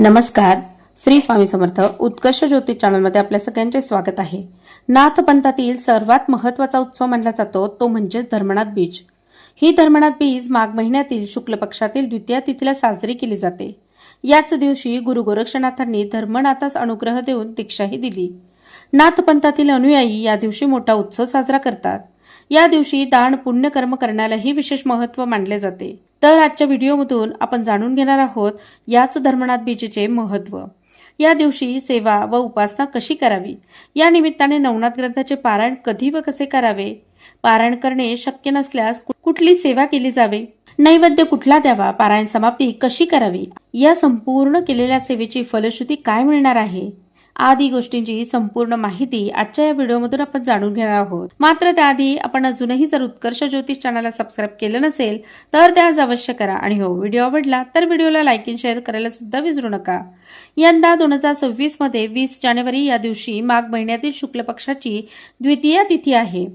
नमस्कार. श्री स्वामी समर्थ उत्कर्ष ज्योतिष चॅनलमध्ये आपल्या सगळ्यांचे स्वागत आहे. नाथ पंथातील सर्वात महत्त्वाचा उत्सव मानला जातो तो म्हणजेच धर्मनाथ बीज. ही धर्मनाथ बीज माघ महिन्यातील शुक्ल पक्षातील द्वितीया तिथीला साजरी केली जाते. याच दिवशी गुरु गोरक्षनाथांनी धर्मनाथास अनुग्रह देऊन दीक्षाही दिली. नाथ पंथातील अनुयायी या दिवशी मोठा उत्सव साजरा करतात. या दिवशी दान पुण्य कर्म करण्यालाही विशेष महत्त्व मानले जाते. तर आजच्या व्हिडिओमधून आपण जाणून घेणार आहोत याच धर्मनाथ बीजेचे महत्त्व. या दिवशी सेवा व उपासना कशी करावी, या निमित्ताने नवनाथ ग्रंथाचे पारायण कधी व कसे करावे, पारायण करणे शक्य नसल्यास कुठली सेवा केली जावे, नैवेद्य कुठला द्यावा, पारायण समाप्ती कशी करावी, या संपूर्ण केलेल्या सेवेची फलश्रुती काय मिळणार आहे आदी गोष्टींची संपूर्ण माहिती आजच्या या व्हिडिओमधून आपण जाणून घेणार आहोत. मात्र त्याआधी आपण अजूनही जर उत्कर्ष ज्योतिष चॅनलला सबस्क्राईब केलं नसेल तर ते आज अवश्य करा. आणि हो, व्हिडिओ आवडला तर व्हिडिओला लाईक आणि शेअर करायला सुद्धा विसरू नका. यंदा 2026 मध्ये 20 जानेवारी या दिवशी माघ महिन्यातील शुक्ल पक्षाची द्वितीया तिथी आहे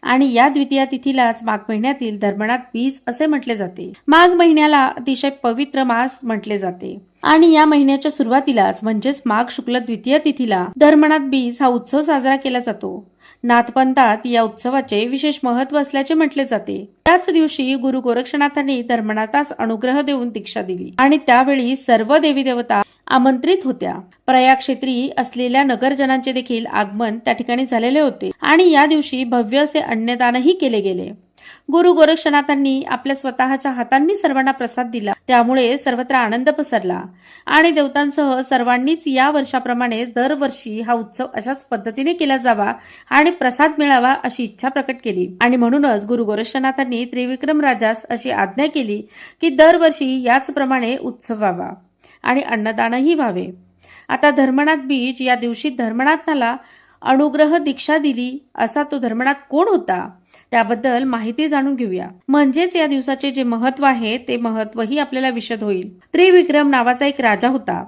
आणि या द्वितीया तिथीलाच माघ महिन्यातील धर्मनाथ बीज असे म्हटले जाते. माघ महिन्याला अतिशय पवित्र मास म्हटले जाते आणि या महिन्याच्या सुरुवातीलाच म्हणजेच माघ शुक्ल द्वितीय तिथीला धर्मनाथ बीज हा उत्सव साजरा केला जातो. नाथपंथात या उत्सवाचे विशेष महत्त्व असल्याचे म्हटले जाते. त्याच दिवशी गुरु गोरक्षनाथांनी धर्मनाथास अनुग्रह देऊन दीक्षा दिली आणि त्यावेळी सर्व देवी देवता आमंत्रित होत्या. प्रयाग क्षेत्री असलेल्या नगरजनांचे देखील आगमन त्या ठिकाणी झालेले होते आणि या दिवशी भव्य असे अन्नदानही केले गेले. गुरु गोरक्षनाथांनी आपल्या स्वतःच्या हातांनी सर्वांना प्रसाद दिला, त्यामुळे सर्वत्र आनंद पसरला आणि देवतांसह सर्वांनीच या वर्षाप्रमाणे दरवर्षी हा उत्सव अशाच पद्धतीने केला जावा आणि प्रसाद मिळावा अशी इच्छा प्रकट केली. आणि म्हणूनच गुरु गोरक्षनाथांनी त्रिविक्रम राजास अशी आज्ञा केली की दरवर्षी याचप्रमाणे उत्सव व्हावा आणि अन्नदानही व्हावे. आता धर्मनाथ बीज या दिवशी धर्मनाथाला अनुग्रह दीक्षा दिली असा तो धर्मनाथ कोण होता त्याबद्दल माहिती जाणून घेऊया. म्हणजेच या दिवसाचे जे महत्व आहे ते महत्वही आपल्याला विशद होईल. त्रिविक्रम नावाचा एक राजा होता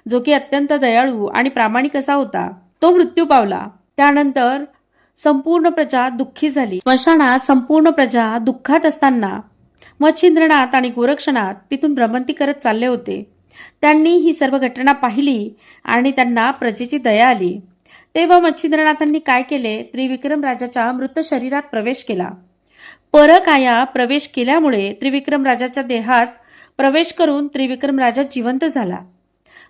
जो की अत्यंत दयाळू आणि प्रामाणिक असा होता. तो मृत्यू पावला. त्यानंतर संपूर्ण प्रजा दुःखी झाली. स्मशानात संपूर्ण प्रजा दुःखात असताना मच्छिंद्रनाथ आणि गोरक्षनाथ तिथून भ्रमंती करत चालले होते. त्यांनी ही सर्व घटना पाहिली आणि त्यांना प्रजेची दया आली. तेव्हा मच्छिंद्रनाथांनी काय केले, त्रिविक्रम राजाच्या मृत शरीरात प्रवेश केला. परकाया प्रवेश केल्यामुळे त्रिविक्रम राजाच्या देहात प्रवेश करून त्रिविक्रम राजा जिवंत झाला.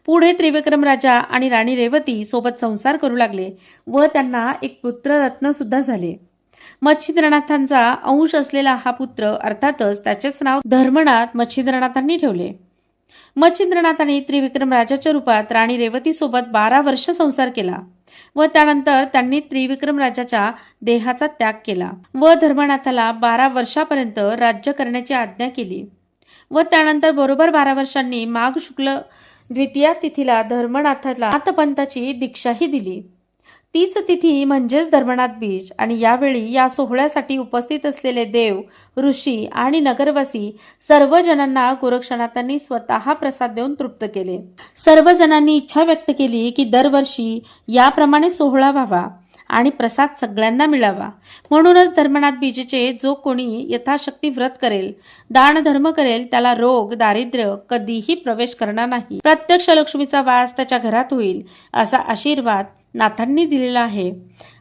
पुढे त्रिविक्रम राजा आणि राणी रेवती सोबत संसार करू लागले व त्यांना एक पुत्र रत्न सुद्धा झाले. मच्छिंद्रनाथांचा अंश असलेला हा पुत्र अर्थातच त्याचेच नाव धर्मनाथ मच्छिंद्रनाथांनी ठेवले. मच्छिंद्रनाथांनी त्रिविक्रम राजाच्या रूपात राणी रेवती सोबत 12 वर्ष संसार केला व त्यानंतर त्यांनी त्रिविक्रम राजाच्या देहाचा त्याग केला व धर्मनाथाला 12 वर्षापर्यंत राज्य करण्याची आज्ञा केली व त्यानंतर बरोबर 12 वर्षांनी माघ शुक्ल द्वितीया तिथीला धर्मनाथाला नाथपंथाची दीक्षाही दिली. तीच तिथी म्हणजेच धर्मनाथ बीज आणि यावेळी या सोहळ्यासाठी उपस्थित असलेले देव, ऋषी आणि नगरवासी सर्व जणांना गोरक्षनाथांनी स्वतः प्रसाद देऊन तृप्त केले. सर्व जणांनी इच्छा व्यक्त केली की दरवर्षी याप्रमाणे सोहळा व्हावा आणि प्रसाद सगळ्यांना मिळावा. म्हणूनच धर्मनाथ बीजेचे जो कोणी यथाशक्ती व्रत करेल, दान धर्म करेल त्याला रोग दारिद्र्य कधीही प्रवेश करणार नाही. प्रत्यक्ष लक्ष्मीचा वास त्याच्या घरात होईल असा आशीर्वाद नाथांनी दिलेला आहे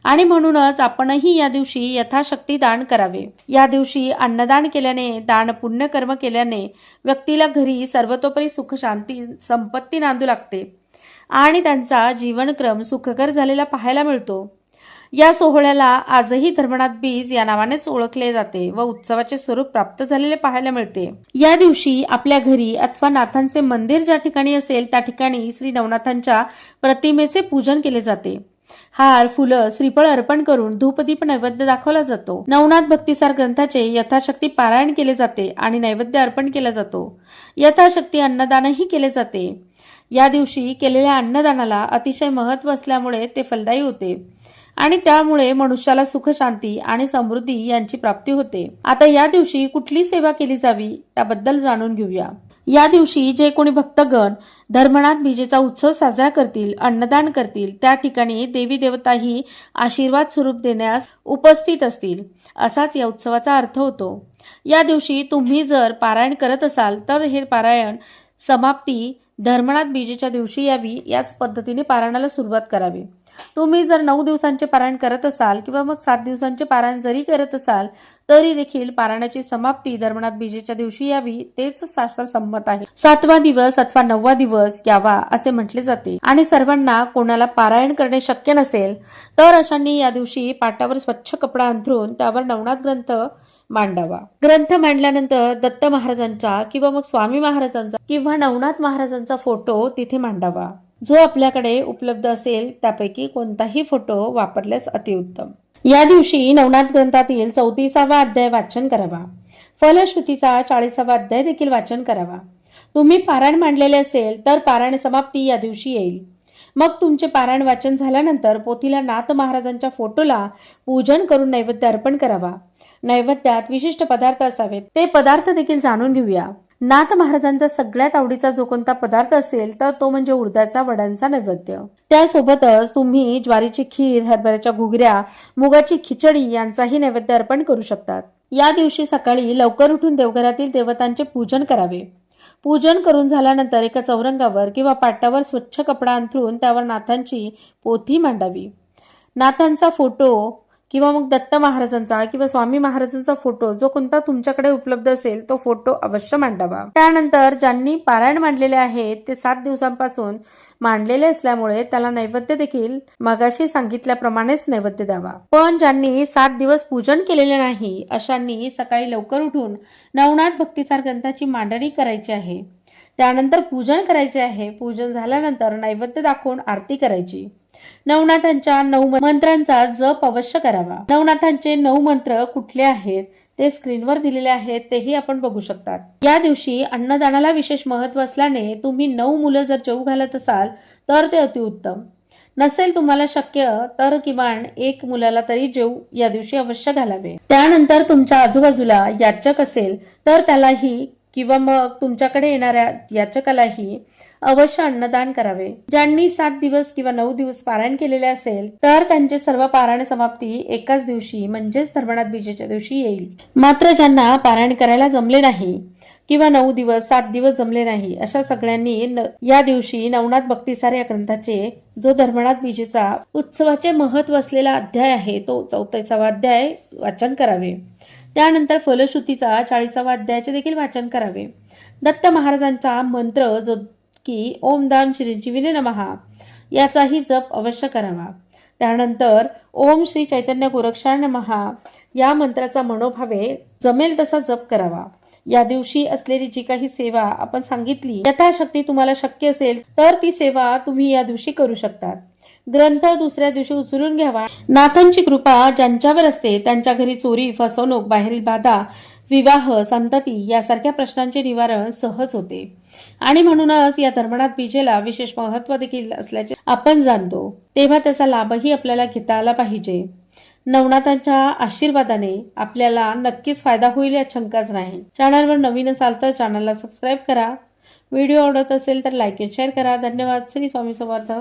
आणि म्हणूनच आपणही या दिवशी यथाशक्ती दान करावे. या दिवशी अन्नदान केल्याने, दान पुण्य कर्म केल्याने व्यक्तीला घरी सर्वतोपरी सुख शांती संपत्ती नांदू लागते आणि त्यांचा जीवनक्रम सुखकर झालेला पाहायला मिळतो. या सोहळ्याला आजही धर्मनाथ बीज या नावानेच ओळखले जाते व उत्सवाचे स्वरूप प्राप्त झालेले पाहायला मिळते. या दिवशी आपल्या घरी अथवा नाथांचे मंदिर ज्या ठिकाणी असेल त्या ठिकाणी श्री नवनाथांच्या प्रतिमेचे पूजन केले जाते. हार, फुलं, श्रीफळ अर्पण करून धूपदीप नैवेद्य दाखवला जातो. नवनाथ भक्तिसार ग्रंथाचे यथाशक्ती पारायण केले जाते आणि नैवेद्य अर्पण केला जातो. यथाशक्ती अन्नदानही केले जाते. या दिवशी केलेल्या अन्नदानाला अतिशय महत्त्व असल्यामुळे ते फलदायी होते आणि त्यामुळे मनुष्याला सुख शांती आणि समृद्धी यांची प्राप्ती होते. आता या दिवशी कुठली सेवा केली जावी त्याबद्दल जाणून घेऊया. या दिवशी जे कोणी भक्तगण धर्मनाथ बीजेचा उत्सव साजरा करतील, अन्नदान करतील, त्या ठिकाणी देवी देवताही आशीर्वाद स्वरूप देण्यास उपस्थित असतील असाच या उत्सवाचा अर्थ होतो. या दिवशी तुम्ही जर पारायण करत असाल तर हे पारायण समाप्ती धर्मनाथ बीजेच्या दिवशी यावी याच पद्धतीने पारायणाला सुरुवात करावी। तुम्ही जर 9 दिवसांचे पारायण करत असाल किंवा मग 7 दिवसांचे पारायण जरी करत असाल तरी देखील पारायणाची समाप्ती धर्मनाथ बीजेच्या दिवशी यावी तेच शास्त्र संमत आहे। 7वा दिवस अथवा 9वा दिवस यावा असे म्हटले जाते आणि सर्वांना कोणाला पारायण करणे शक्य नसेल तर अशांनी या दिवशी पाटावर स्वच्छ कपडा अंथरून त्यावर नवनाथ ग्रंथ मांडावा। ग्रंथ मांडल्यानंतर दत्त महाराजांचा किंवा मग स्वामी महाराजांचा किंवा नवनाथ महाराजांचा फोटो तिथे मांडावा। जो आपल्याकडे उपलब्ध असेल त्यापैकी कोणताही फोटो वापरल्यास अतिउत्तम। या दिवशी नवनाथ ग्रंथातील 34वा अध्याय वाचन करावा। फलश्रुतीचा 40वा अध्याय देखील वाचन करावा। तुम्ही पारायण मांडलेले असेल तर पारायण समाप्ती या दिवशी येईल। मग तुमचे पारायण वाचन झाल्यानंतर पोथीला नाथ महाराजांच्या फोटोला पूजन करून नैवेद्य अर्पण करावा। नैवेद्यात विशिष्ट पदार्थ असावेत, ते पदार्थ देखील जाणून घेऊया। नाथ महाराजांचा सगळ्यात आवडीचा जो कोणता पदार्थ असेल तर तो म्हणजे उडदाचा वड्यांचा नैवेद्य। त्यासोबतच तुम्ही ज्वारीची खीर, हरभऱ्याच्या घुगऱ्या, मुगाची खिचडी यांचाही नैवेद्य अर्पण करू शकतात। या दिवशी सकाळी लवकर उठून देवघरातील देवतांचे पूजन करावे। पूजन करून झाल्यानंतर एका चौरंगावर किंवा पाटावर स्वच्छ कपडा अंथरून त्यावर नाथांची पोथी मांडावी। नाथांचा फोटो किंवा मग दत्त महाराजांचा किंवा स्वामी महाराजांचा फोटो जो कोणता तुमच्याकडे उपलब्ध असेल तो फोटो अवश्य मांडावा। त्यानंतर ज्यांनी पारायण मांडलेले आहेत ते 7 दिवसांपासून मांडलेले असल्यामुळे त्याला नैवेद्य देखील मगाशी सांगितल्याप्रमाणेच नैवेद्य द्यावा। पण ज्यांनी 7 दिवस पूजन केलेले नाही अशांनी सकाळी लवकर उठून नवनाथ भक्तिसार ग्रंथाची मांडणी करायची आहे। त्यानंतर पूजन करायचे आहे। पूजन झाल्यानंतर नैवेद्य दाखवून आरती करायची। नवनाथांच्या 9 मंत्रांचा जप अवश्य करावा। नवनाथांचे 9 मंत्र कुठले आहेत ते स्क्रीनवर दिलेले आहेत, तेही आपण बघू शकतात। या दिवशी अन्नदानाला विशेष महत्त्व असल्याने तुम्ही 9 मुलं जर जेवू घालत असाल तर ते अतिउत्तम। नसेल तुम्हाला शक्य तर किमान 1 मुलाला तरी जेवू या दिवशी अवश्य घालावे। त्यानंतर तुमच्या आजूबाजूला याचक असेल तर त्यालाही किंवा मग तुमच्याकडे येणाऱ्या याचकालाही अवश्य अन्नदान करावे। ज्यांनी 7 दिवस किंवा 9 दिवस पारायण केलेले असेल तर त्यांचे सर्व पारायण समाप्ती एकाच दिवशी म्हणजेच धर्मनाथ बीजेच्या दिवशी येईल। मात्र ज्यांना पारायण करायला जमले नाही किंवा 9 दिवस 7 दिवस जमले नाही अशा सगळ्यांनी या दिवशी नवनाथ भक्तिसार या ग्रंथाचे जो धर्मनाथ बीजेचा उत्सवाचे महत्व असलेला अध्याय आहे तो 44वा अध्याय वाचन करावे। त्यानंतर फलश्रुतीचा 40वा अध्यायाचे देखील वाचन करावे। दत्त महाराजांचा मंत्र जो की ओम दान चिरंजीवीने नमः याचाही जप अवश्य करावा। त्यानंतर ओम श्री चैतन्य गोरक्षाय नमः या मंत्राचा मनोभावे जमेल तसा जप करावा। या दिवशी असलेली जी काही सेवा आपण सांगितली यथाशक्ती तुम्हाला शक्य असेल तर ती सेवा तुम्ही या दिवशी करू शकतात। ग्रंथ दुसऱ्या दिवशी उचलून घ्यावा। नाथांची कृपा ज्यांच्यावर असते त्यांच्या घरी चोरी, फसवणूक, बाहेरील बाधा, विवाह, संतती यासारख्या प्रश्नांचे निवारण सहज होते आणि म्हणूनच या धर्मनाथ बीजेला विशेष महत्त्व देखील असल्याचे आपण जाणतो, तेव्हा त्याचा लाभही आपल्याला घेता आला पाहिजे। नवनाथांच्या आशीर्वादाने आपल्याला नक्कीच फायदा होईल यात शंकाच नाही। चॅनलवर नवीन असाल तर चॅनलला सबस्क्राईब करा। व्हिडिओ आवडत असेल तर लाईक आणि शेअर करा। धन्यवाद। श्री स्वामी समर्थ।